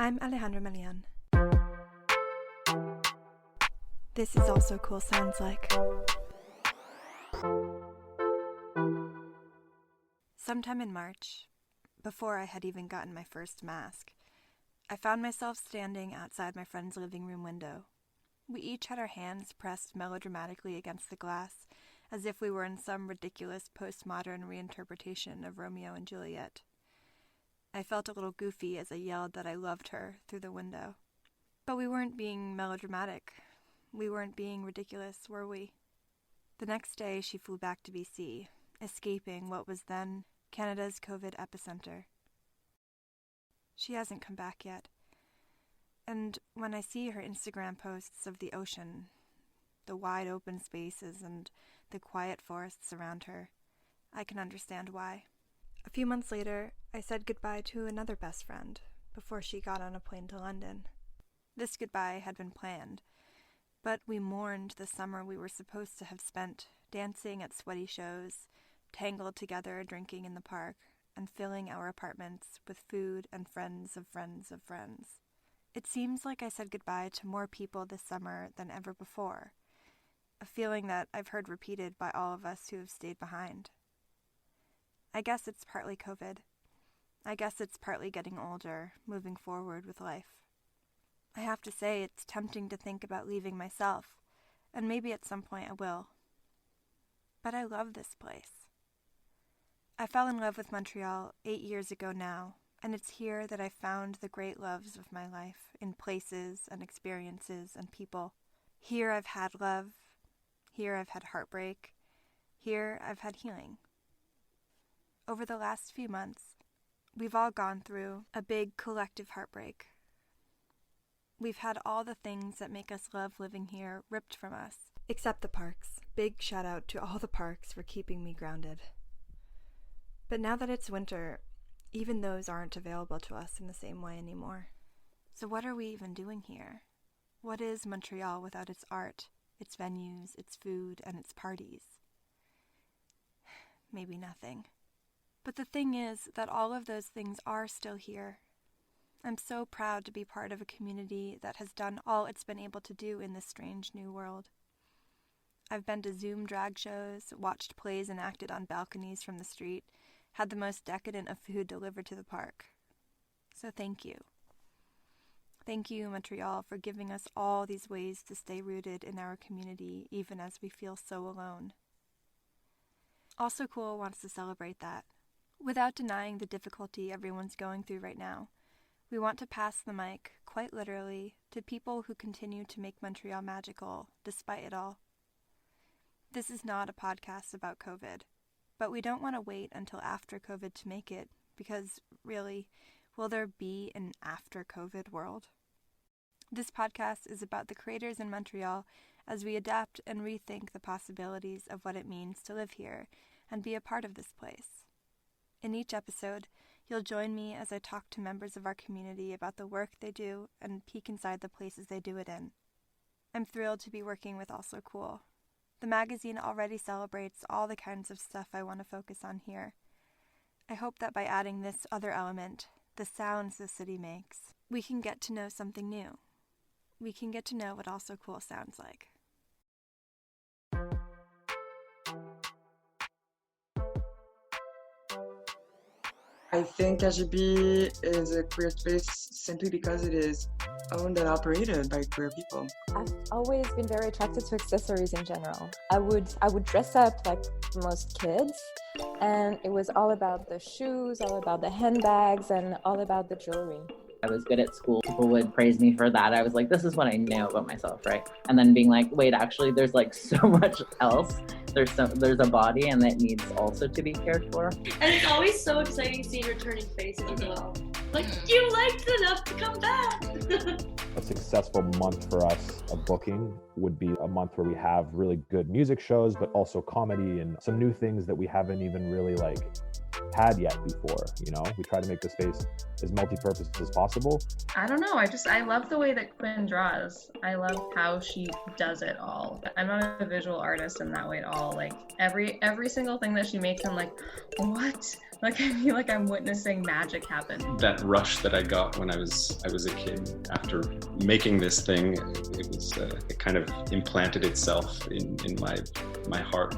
I'm Alejandra Melian. This is Also Cool Sounds Like. Sometime in March, before I had even gotten my first mask, I found myself standing outside my friend's living room window. We each had our hands pressed melodramatically against the glass, as if we were in some ridiculous postmodern reinterpretation of Romeo and Juliet. I felt a little goofy as I yelled that I loved her through the window. But we weren't being melodramatic. We weren't being ridiculous, were we? The next day, she flew back to BC, escaping what was then Canada's COVID epicenter. She hasn't come back yet. And when I see her Instagram posts of the ocean, the wide open spaces and the quiet forests around her, I can understand why. A few months later, I said goodbye to another best friend before she got on a plane to London. This goodbye had been planned, but we mourned the summer we were supposed to have spent dancing at sweaty shows, tangled together drinking in the park, and filling our apartments with food and friends of friends of friends. It seems like I said goodbye to more people this summer than ever before, a feeling that I've heard repeated by all of us who have stayed behind. I guess it's partly COVID. I guess it's partly getting older, moving forward with life. I have to say it's tempting to think about leaving myself, and maybe at some point I will. But I love this place. I fell in love with Montreal 8 years ago now, and it's here that I found the great loves of my life, in places and experiences and people. Here I've had love. Here I've had heartbreak. Here I've had healing. Over the last few months, we've all gone through a big collective heartbreak. We've had all the things that make us love living here ripped from us, except the parks. Big shout out to all the parks for keeping me grounded. But now that it's winter, even those aren't available to us in the same way anymore. So what are we even doing here? What is Montreal without its art, its venues, its food, and its parties? Maybe nothing. But the thing is that all of those things are still here. I'm so proud to be part of a community that has done all it's been able to do in this strange new world. I've been to Zoom drag shows, watched plays enacted on balconies from the street, had the most decadent of food delivered to the park. So thank you. Thank you, Montreal, for giving us all these ways to stay rooted in our community, even as we feel so alone. Also Cool wants to celebrate that. Without denying the difficulty everyone's going through right now, we want to pass the mic, quite literally, to people who continue to make Montreal magical, despite it all. This is not a podcast about COVID, but we don't want to wait until after COVID to make it, because, really, will there be an after-COVID world? This podcast is about the creators in Montreal as we adapt and rethink the possibilities of what it means to live here and be a part of this place. In each episode, you'll join me as I talk to members of our community about the work they do and peek inside the places they do it in. I'm thrilled to be working with Also Cool. The magazine already celebrates all the kinds of stuff I want to focus on here. I hope that by adding this other element, the sounds the city makes, we can get to know something new. We can get to know what Also Cool sounds like. I think SGB is a queer space simply because it is owned and operated by queer people. I've always been very attracted to accessories in general. I would dress up like most kids, and it was all about the shoes, all about the handbags, and all about the jewelry. I was good at school. People would praise me for that. I was like, this is what I know about myself, right? And then being like, wait, actually, there's like so much else. There's a body and that needs also to be cared for. And it's always so exciting seeing returning faces as well. Like, you liked enough to come back. A successful month for us of booking would be a month where we have really good music shows, but also comedy and some new things that we haven't even really had yet before. We try to make the space as multi-purpose as possible. I don't know. I love the way that Quinn draws. I love how she does it all. I'm not a visual artist in that way at all. Like every single thing that she makes, I'm like, what? Like I feel like I'm witnessing magic happen. That rush that I got when I was a kid after making this thing, it kind of implanted itself in my heart.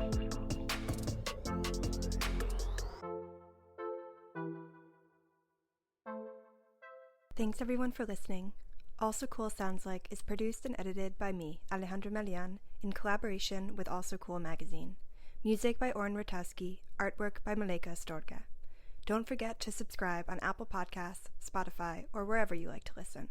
Thanks everyone for listening. Also Cool Sounds Like is produced and edited by me, Alejandra Melian, in collaboration with Also Cool magazine. Music by Oren Rotowski, artwork by Malaika Storka. Don't forget to subscribe on Apple Podcasts, Spotify, or wherever you like to listen.